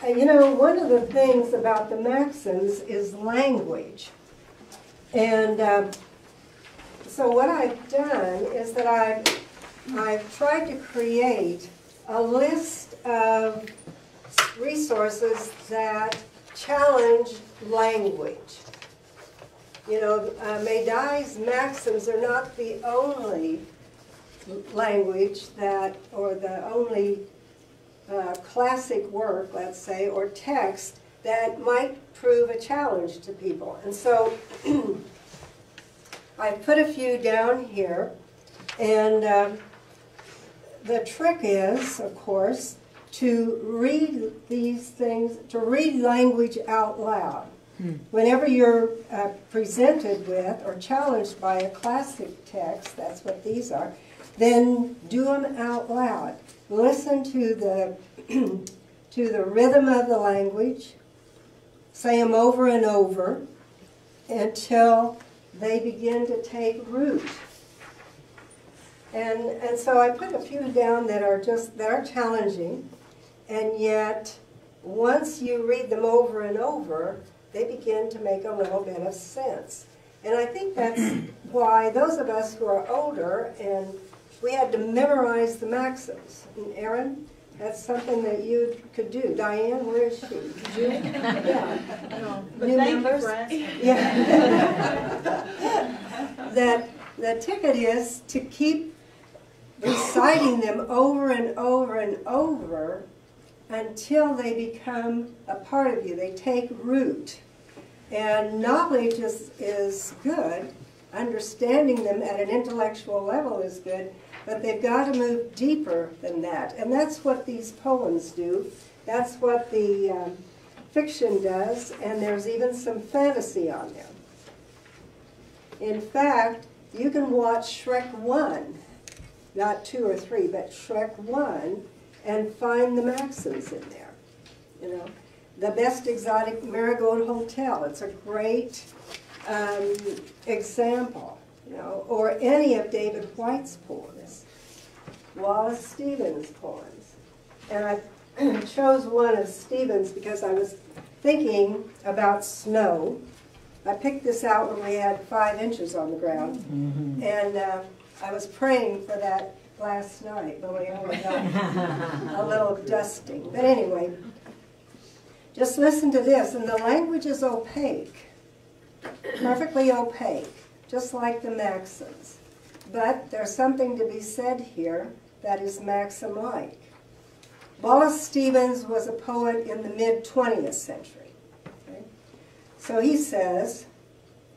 You know, one of the things about the Maxims is language. And so what I've done is that I've tried to create a list of resources that challenge language. You know, Meidai's Maxims are not the only language that, or the only classic work, let's say, or text that might prove a challenge to people. And so I put a few down here, and the trick is, of course, to read these things, to read language out loud. Whenever you're presented with or challenged by a classic text, that's what these are, then do them out loud. Listen to the to the rhythm of the language. Say them over and over until they begin to take root. And so I put a few down that are challenging, and yet once you read them over and over, they begin to make a little bit of sense. And I think that's why those of us who are older, and we had to memorize the Maxims. And Aaron, that's something that you could do. Diane, where is she? Did you? Yeah. New members? Yeah. The ticket is to keep reciting them over and over and over until they become a part of you. They take root. And knowledge is good. Understanding them at an intellectual level is good, but they've got to move deeper than that. And that's what these poems do. That's what the fiction does, and there's even some fantasy on them. In fact, you can watch Shrek 1, not 2 or 3, but Shrek 1, and find the Maxims in there. You know, The Best Exotic Marigold Hotel, it's a great example, you know, or any of David Whyte's poems, Wallace Stevens' poems. And I chose one of Stevens because I was thinking about snow. I picked this out when we had 5 inches on the ground, and I was praying for that last night when we only got a little dusting. But anyway, just listen to this, and the language is opaque, perfectly opaque, just like the Maxims. But there's something to be said here that is Maxim-like. Wallace Stevens was a poet in the mid-20th century. Okay? So he says,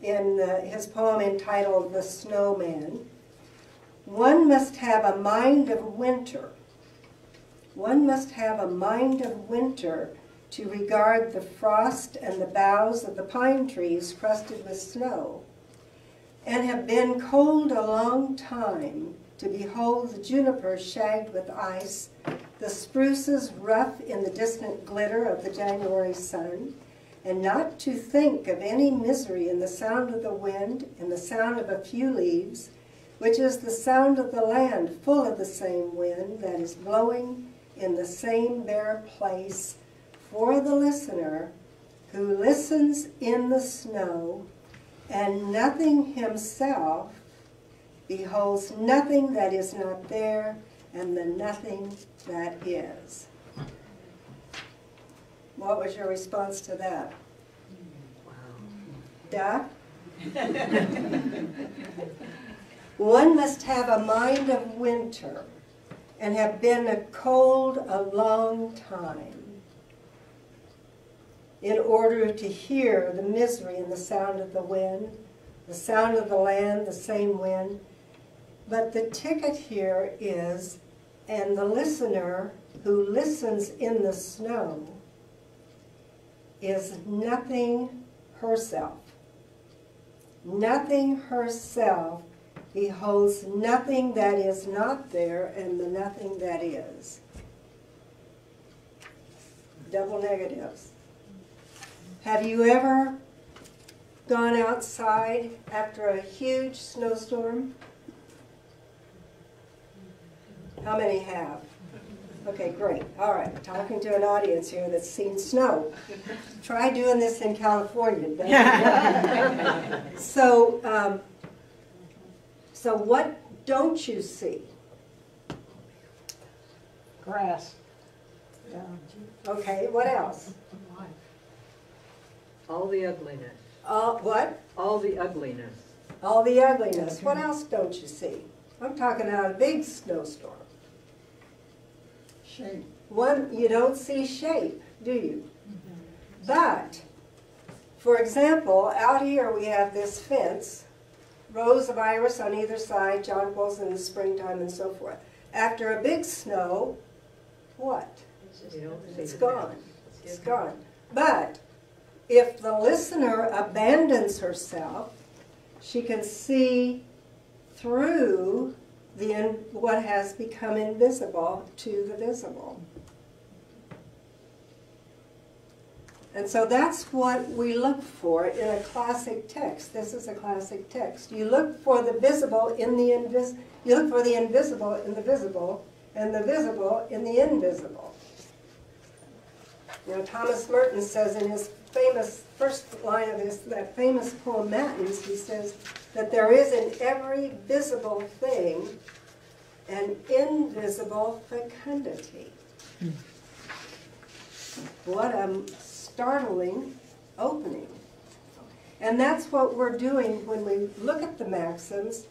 in his poem entitled The Snowman, one must have a mind of winter. One must have a mind of winter to regard the frost and the boughs of the pine trees crusted with snow, and have been cold a long time to behold the junipers shagged with ice, the spruces rough in the distant glitter of the January sun, and not to think of any misery in the sound of the wind, in the sound of a few leaves, which is the sound of the land full of the same wind that is blowing in the same bare place for the listener who listens in the snow, and nothing himself beholds nothing that is not there, and the nothing that is. What was your response to that? Duh? One must have a mind of winter and have been a cold a long time in order to hear the misery in the sound of the wind, the sound of the land, the same wind. But the ticket here is, and the listener who listens in the snow is nothing herself. Nothing herself beholds nothing that is not there and the nothing that is. Double negatives. Have you ever gone outside after a huge snowstorm? How many have? Okay, great. All right, talking to an audience here that's seen snow. Try doing this in California. So, so what don't you see? Grass. Yeah. Okay, what else? All the ugliness. What? All the ugliness. All the ugliness. What else don't you see? I'm talking about a big snowstorm. Shape. One, you don't see shape, do you? But, for example, out here we have this fence, rows of iris on either side, jonquils in the springtime and so forth. After a big snow, what? You don't see It's the gone. mess. It's gone. But if the listener abandons herself, she can see through what has become invisible to the visible. And so that's what we look for in a classic text. This is a classic text. You look for the visible in the you look for the invisible in the visible, and the visible in the invisible. You know, Thomas Merton says in his famous first line of that famous poem Matins, he says that there is in every visible thing an invisible fecundity. What a startling opening. And that's what we're doing when we look at the maxims.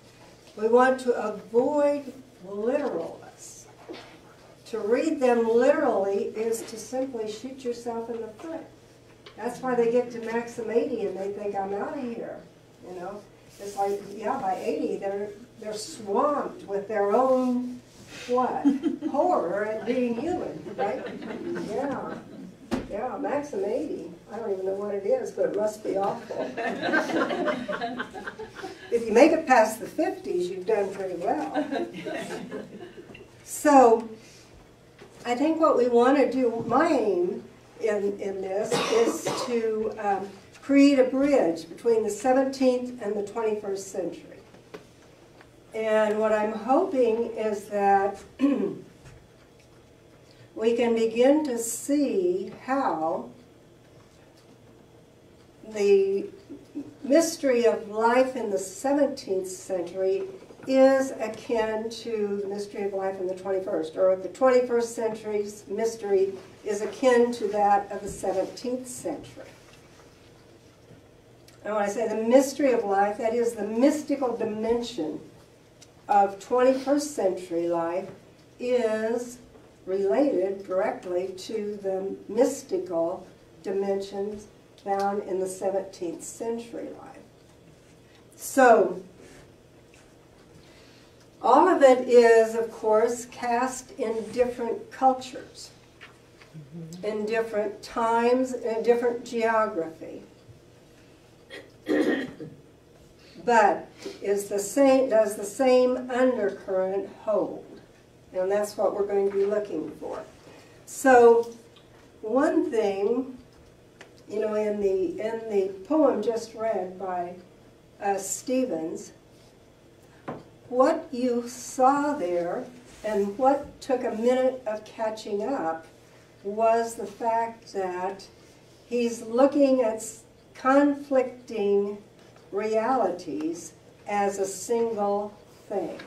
We want to avoid literalness. To read them literally is to simply shoot yourself in the foot. That's why they get to maxim 80 and they think, I'm out of here. You know, it's like, yeah, by 80 they're swamped with their own what? Horror at being human, right? Yeah. Yeah, maxim 80. I don't even know what it is, but it must be awful. If you make it past the 50s, you've done pretty well. So, I think what we want to do, my aim in this, is to create a bridge between the 17th and the 21st century. And what I'm hoping is that we can begin to see how the mystery of life in the 17th century is akin to the mystery of life in the 21st, or the 21st century's mystery is akin to that of the 17th century. And when I say the mystery of life, that is the mystical dimension of 21st century life is related directly to the mystical dimensions found in the 17th century life. So, all of it is, of course, cast in different cultures, in different times, in different geography. But does the same undercurrent hold? And that's what we're going to be looking for. So, one thing, you know, in the poem just read by Stevens, what you saw there and what took a minute of catching up was the fact that he's looking at conflicting realities as a single thing.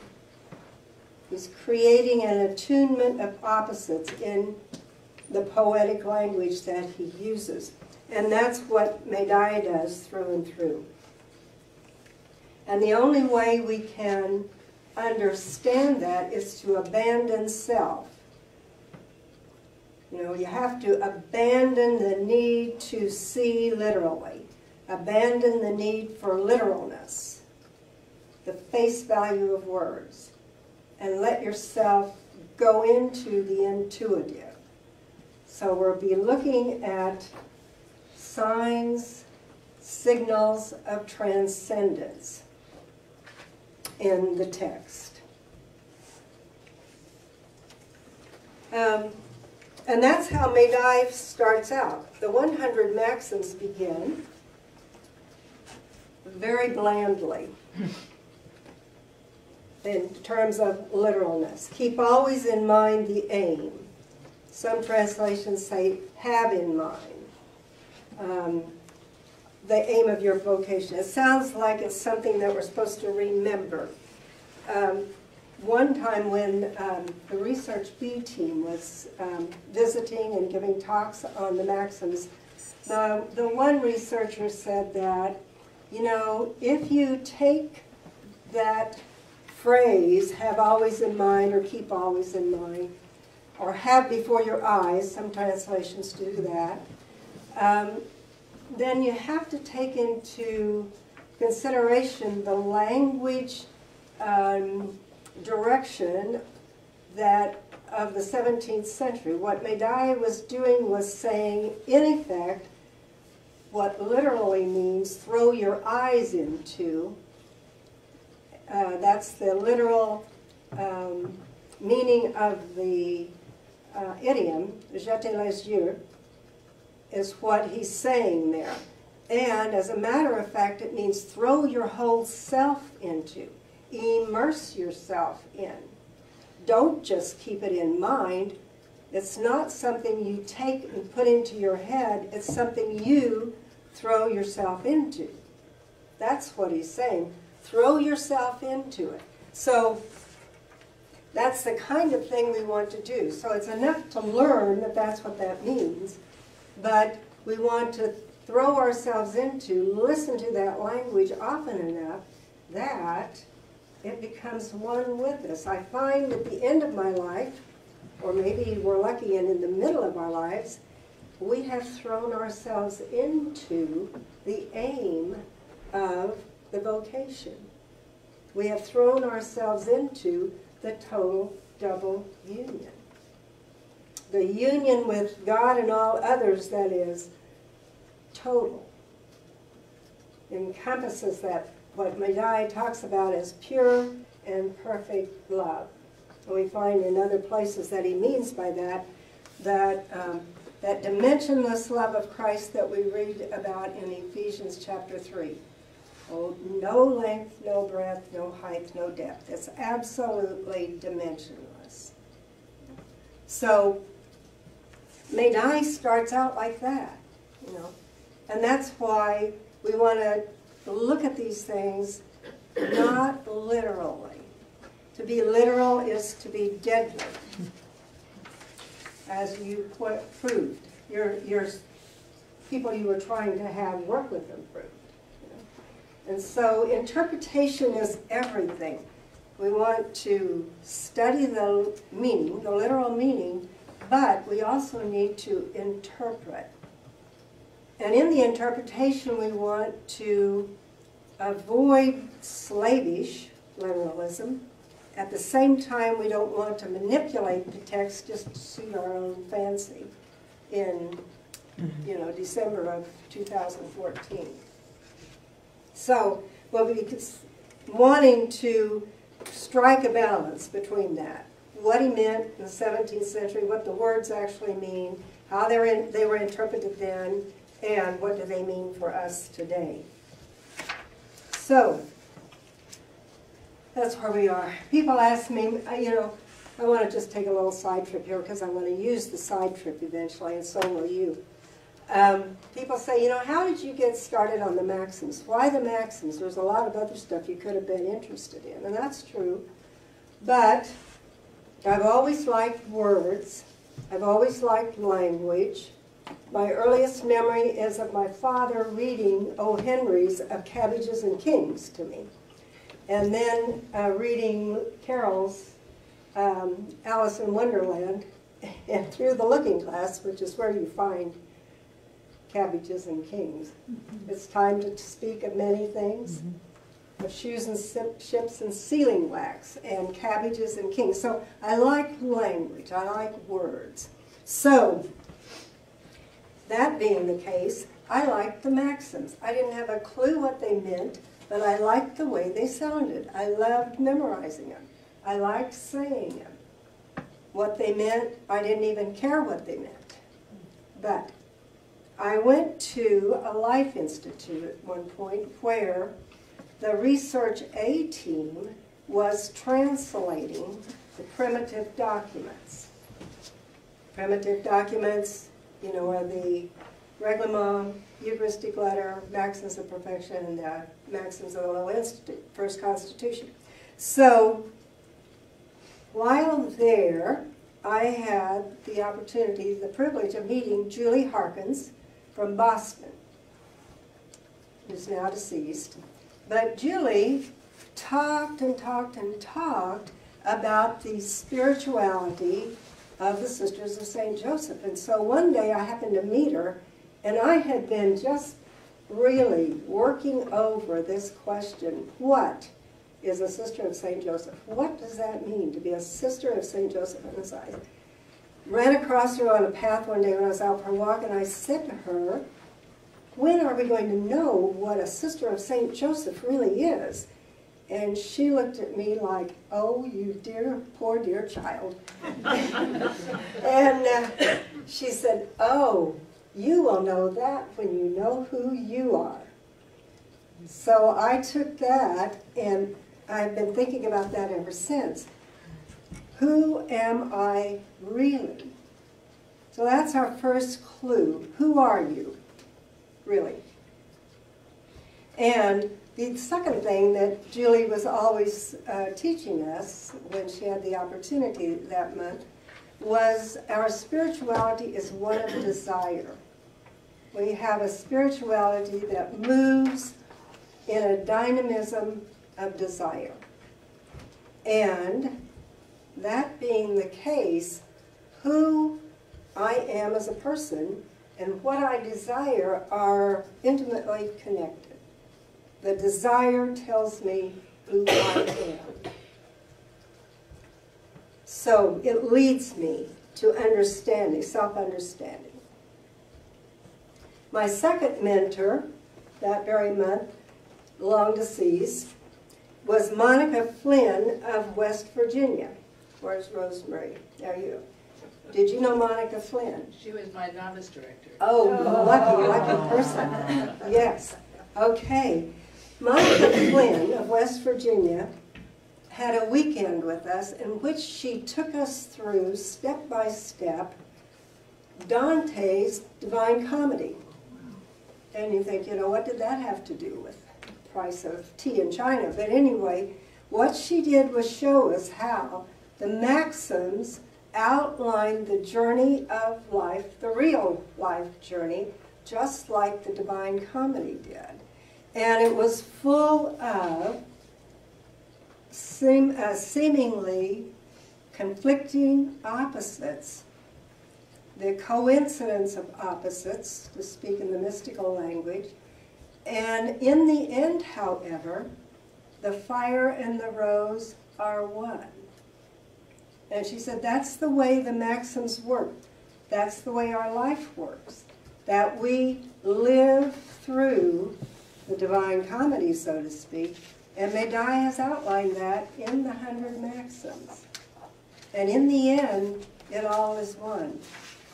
He's creating an attunement of opposites in the poetic language that he uses. And that's what Medai does through and through. And the only way we can understand that is to abandon self. You know, you have to abandon the need to see literally. Abandon the need for literalness, the face value of words, and let yourself go into the intuitive. So we'll be looking at signs, signals of transcendence in the text. And that's how Medai starts out. The 100 maxims begin very blandly in terms of literalness. Keep always in mind the aim. Some translations say have in mind. The aim of your vocation. It sounds like it's something that we're supposed to remember. One time when the Research B team was visiting and giving talks on the maxims, the one researcher said that, you know, if you take that phrase, have always in mind or keep always in mind, or have before your eyes, some translations do that, then you have to take into consideration the language direction that of the 17th century. What Madai was doing was saying, in effect, what literally means throw your eyes into. That's the literal meaning of the idiom, jeter les yeux, is what he's saying there. And as a matter of fact, it means throw your whole self into, immerse yourself in. Don't just keep it in mind. It's not something you take and put into your head. It's something you throw yourself into. That's what he's saying. Throw yourself into it. So that's the kind of thing we want to do. So it's enough to learn that that's what that means, but we want to throw ourselves into, listen to that language often enough that it becomes one with us. I find at the end of my life, or maybe we're lucky and in the middle of our lives, we have thrown ourselves into the aim of the vocation. We have thrown ourselves into the total double union. The union with God and all others, that is, total, encompasses that, what Madai talks about as pure and perfect love. And we find in other places that he means by that, that dimensionless love of Christ that we read about in Ephesians chapter 3. Oh, no length, no breadth, no height, no depth. It's absolutely dimensionless. So, Madai starts out like that, you know. And that's why we want to look at these things not literally. To be literal is to be deadly, as you proved. Your people you were trying to have work with them proved. You know? And so interpretation is everything. We want to study the meaning, the literal meaning, but we also need to interpret. And in the interpretation, we want to avoid slavish literalism. At the same time, we don't want to manipulate the text just to suit our own fancy in, you know, December of 2014. So we'll be wanting to strike a balance between that. What he meant in the 17th century, what the words actually mean, how they were interpreted then, and what do they mean for us today. So, that's where we are. People ask me, you know, I want to just take a little side trip here because I want to use the side trip eventually, and so will you. People say, you know, how did you get started on the Maxims? Why the Maxims? There's a lot of other stuff you could have been interested in, and that's true. But I've always liked words. I've always liked language. My earliest memory is of my father reading O. Henry's of Cabbages and Kings to me. And then reading Carroll's Alice in Wonderland, and through the looking glass, which is where you find cabbages and kings. It's time to speak of many things, of shoes and ships and sealing wax, and cabbages and kings. So I like language, I like words. So, that being the case, I liked the Maxims. I didn't have a clue what they meant, but I liked the way they sounded. I loved memorizing them. I liked saying them. What they meant, I didn't even care what they meant. But I went to a Life Institute at one point where the Research A team was translating the primitive documents. Primitive documents, you know, are the Reglement, Eucharistic Letter, Maxims of Perfection, and the Maxims of the Little Institute, First Constitution. So, while there, I had the opportunity, the privilege of meeting Julie Harkins from Boston, who's now deceased. But Julie talked and talked and talked about the spirituality of the Sisters of St. Joseph. And so one day I happened to meet her, and I had been just really working over this question: what is a Sister of St. Joseph? What does that mean to be a Sister of St. Joseph? And as I ran across her on a path one day when I was out for a walk, and I said to her, when are we going to know what a Sister of St. Joseph really is? And she looked at me like, oh, you dear, poor dear child. And she said, oh, you will know that when you know who you are. So I took that, and I've been thinking about that ever since. Who am I really? So that's our first clue. Who are you, really? And the second thing that Julie was always teaching us when she had the opportunity that month was our spirituality is one of desire. We have a spirituality that moves in a dynamism of desire. And that being the case, who I am as a person and what I desire are intimately connected. The desire tells me who I am. So it leads me to understanding, self-understanding. My second mentor that very month, long deceased, was Monica Flynn of West Virginia. Where's Rosemary? There you. Did you know Monica Flynn? She was my novice director. Oh, lucky person. Yes. Okay. Monica Flynn of West Virginia had a weekend with us in which she took us through, step by step, Dante's Divine Comedy. And you think, you know, what did that have to do with the price of tea in China? But anyway, what she did was show us how the maxims outlined the journey of life, the real life journey, just like the Divine Comedy did. And it was full of seemingly conflicting opposites, the coincidence of opposites, to speak in the mystical language. And in the end, however, the fire and the rose are one. And she said, that's the way the maxims work. That's the way our life works. That we live through the Divine Comedy, so to speak, and Medai has outlined that in the 100 Maxims. And in the end, it all is one.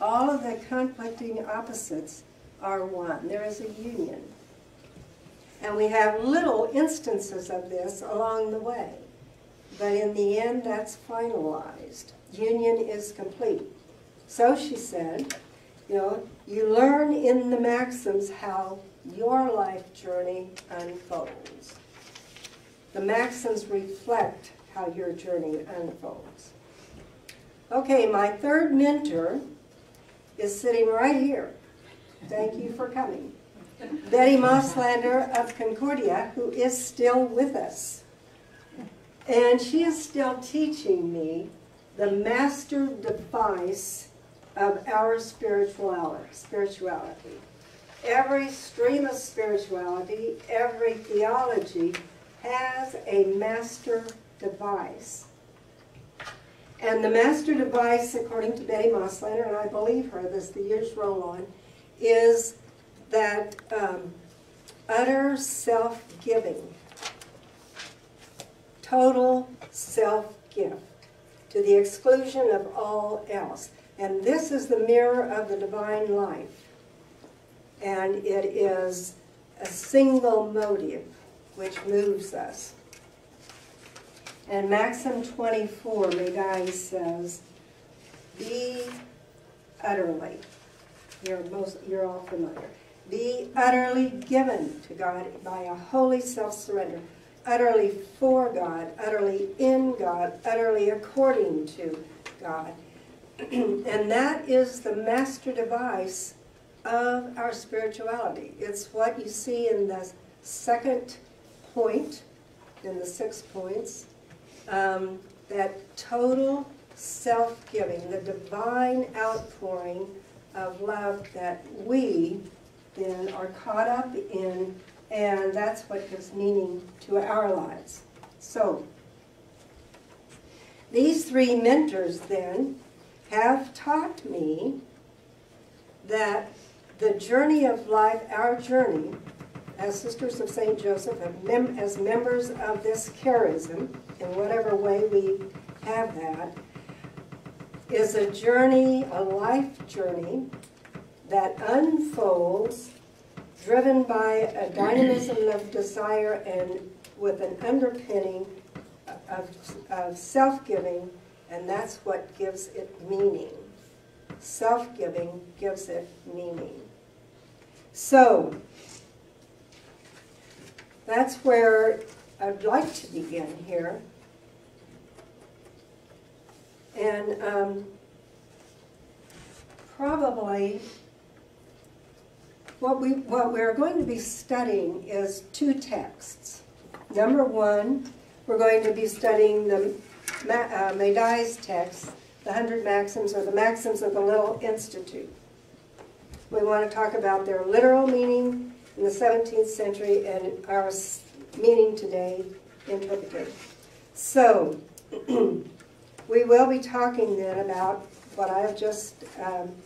All of the conflicting opposites are one. There is a union. And we have little instances of this along the way. But in the end, that's finalized. Union is complete. So she said, you know, you learn in the Maxims how your life journey unfolds. The Maxims reflect how your journey unfolds. Okay, my third mentor is sitting right here. Thank you for coming. Betty Mosslander of Concordia, who is still with us. And she is still teaching me the master device of our spirituality. Every stream of spirituality, every theology has a master device. And the master device, according to Betty Mosslander, and I believe her as the years roll on, is that utter self-giving, total self-gift, to the exclusion of all else. And this is the mirror of the divine life. And it is a single motive which moves us. And Maxim 24, Medai says, be utterly. You're all familiar. Be utterly given to God by a holy self-surrender. Utterly for God, utterly in God, utterly according to God. And that is the master device of our spirituality. It's what you see in the second point, in the 6 points, that total self-giving, the divine outpouring of love that we then are caught up in, and that's what gives meaning to our lives. So, these 3 mentors then have taught me that the journey of life, our journey, as Sisters of St. Joseph, as members of this charism, in whatever way we have that, is a journey, a life journey, that unfolds, driven by a dynamism of desire and with an underpinning of self-giving, and that's what gives it meaning. Self-giving gives it meaning. So, that's where I'd like to begin here. And probably what we're going to be studying is 2 texts. Number 1, we're going to be studying the Meidai's text, the 100 Maxims, or the Maxims of the Little Institute. We want to talk about their literal meaning in the 17th century and our meaning today interpreted. So, we will be talking then about what I have just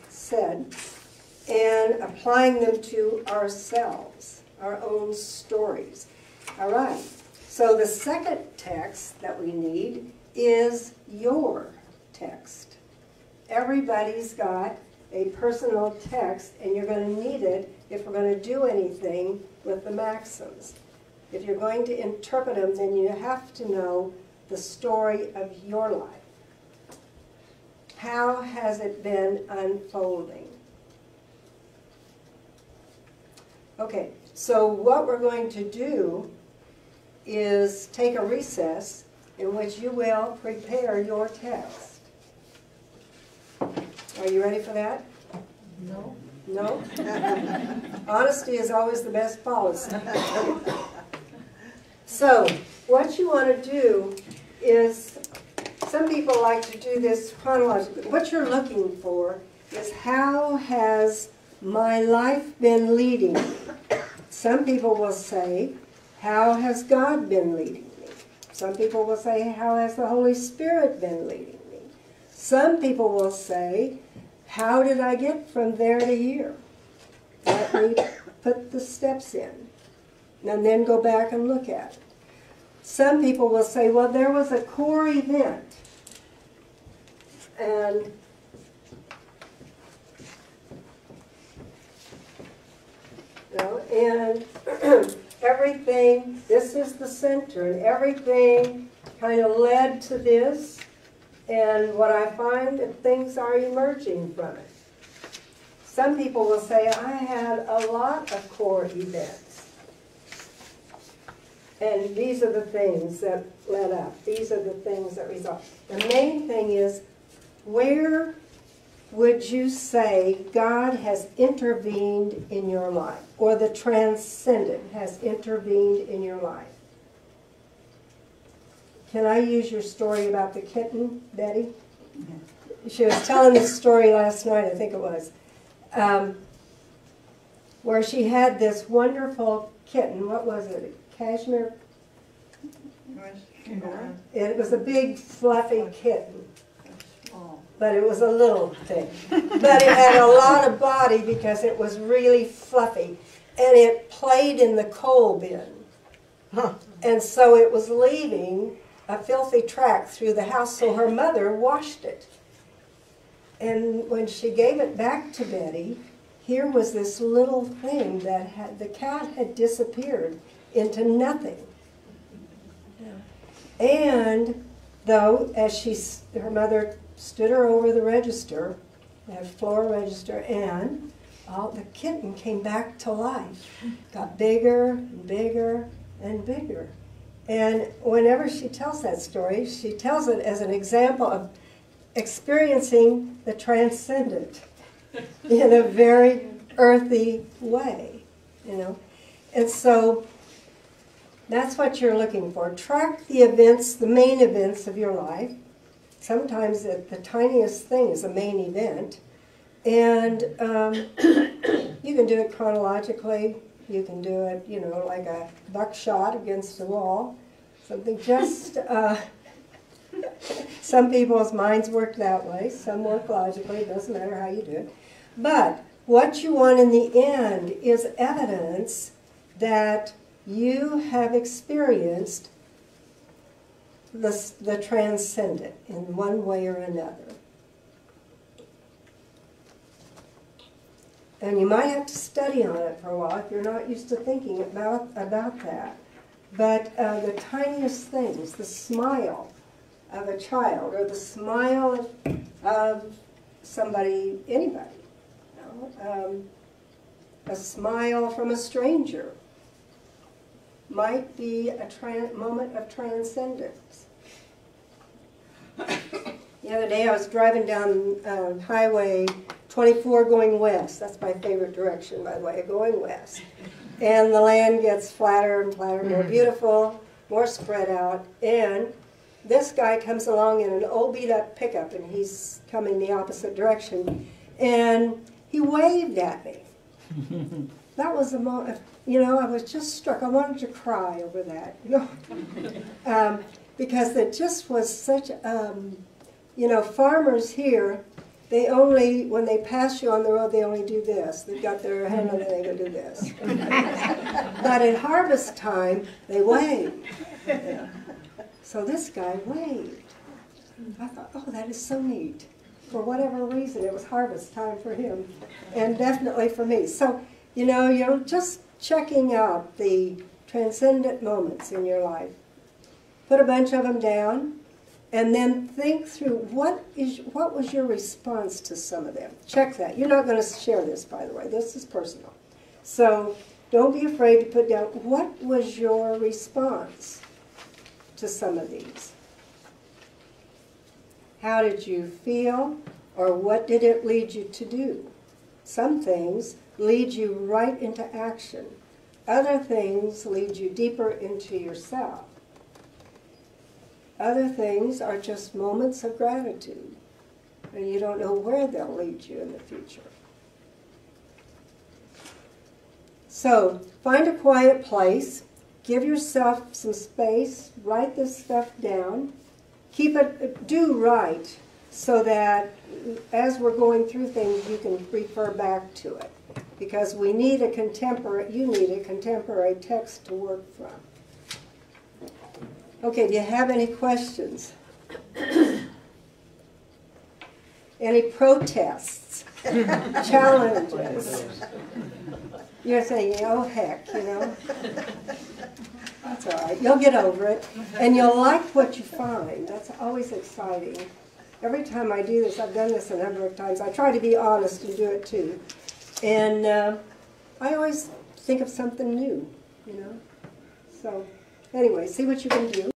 said and applying them to ourselves, our own stories. All right, so the second text that we need is your text. Everybody's got a personal text, and you're going to need it if we're going to do anything with the maxims. If you're going to interpret them, then you have to know the story of your life. How has it been unfolding? Okay, so what we're going to do is take a recess in which you will prepare your text. Are you ready for that? No. No? Honesty is always the best policy. So, what you want to do is, some people like to do this chronologically. What you're looking for is, how has my life been leading me? Some people will say, how has God been leading me? Some people will say, how has the Holy Spirit been leading me? Some people will say, how did I get from there to here? Let me put the steps in, and then go back and look at it. Some people will say, well, there was a core event, and everything, this is the center, and everything kind of led to this, and what I find that things are emerging from it. Some people will say, I had a lot of core events, and these are the things that led up. These are the things that result. The main thing is, where would you say God has intervened in your life, or the transcendent has intervened in your life? Can I use your story about the kitten, Betty? She was telling this story last night, I think it was, where she had this wonderful kitten. What was it? A cashmere? It was a big, fluffy kitten. But it was a little thing. But it had a lot of body because it was really fluffy. And it played in the coal bin. And so it was leaving a filthy track through the house, so her mother washed it. And when she gave it back to Betty, here was this little thing that had, the cat had disappeared into nothing. And though, as her mother stood her over the register, They had floor register, and the kitten came back to life. Got bigger and bigger and bigger. And whenever she tells that story, she tells it as an example of experiencing the transcendent in a very earthy way, you know. And so that's what you're looking for. Track the events, the main events of your life. Sometimes the tiniest thing is a main event. And you can do it chronologically. You can do it, you know, like a buckshot against a wall. Something just, some people's minds work that way. Some work logically. It doesn't matter how you do it. But what you want in the end is evidence that you have experienced the transcendent in one way or another. And you might have to study on it for a while if you're not used to thinking about that. But the tiniest things, the smile of a child, or the smile of somebody, anybody, you know, a smile from a stranger might be a moment of transcendence. The other day I was driving down Highway 24 going west. That's my favorite direction, by the way, going west. And the land gets flatter and flatter, more beautiful, more spread out. And this guy comes along in an old beat-up pickup, and he's coming the opposite direction. And he waved at me. That was a moment, you know, I was just struck. I wanted to cry over that, you know, because it just was such, you know, farmers here, they only, when they pass you on the road, they only do this. They've got their hand on it, they go do this. But at harvest time, they wave. Yeah. So this guy waved. I thought, oh, that is so neat. For whatever reason, it was harvest time for him, and definitely for me. So, you know, you're just checking out the transcendent moments in your life. Put a bunch of them down, and then think through what was your response to some of them. Check that. You're not going to share this, by the way. This is personal. So don't be afraid to put down what was your response to some of these. How did you feel, or what did it lead you to do? Some things lead you right into action. Other things lead you deeper into yourself. Other things are just moments of gratitude, and you don't know where they'll lead you in the future. So, find a quiet place, give yourself some space, write this stuff down, keep it, do right, so that as we're going through things, you can refer back to it. Because we need a contemporary, you need a contemporary text to work from. Okay, do you have any questions? Any protests? Challenges? You're saying, oh heck, you know? That's all right. You'll get over it. And you'll like what you find. That's always exciting. Every time I do this, I've done this a number of times, I try to be honest and do it too. And I always think of something new, you know? So, anyway, see what you can do.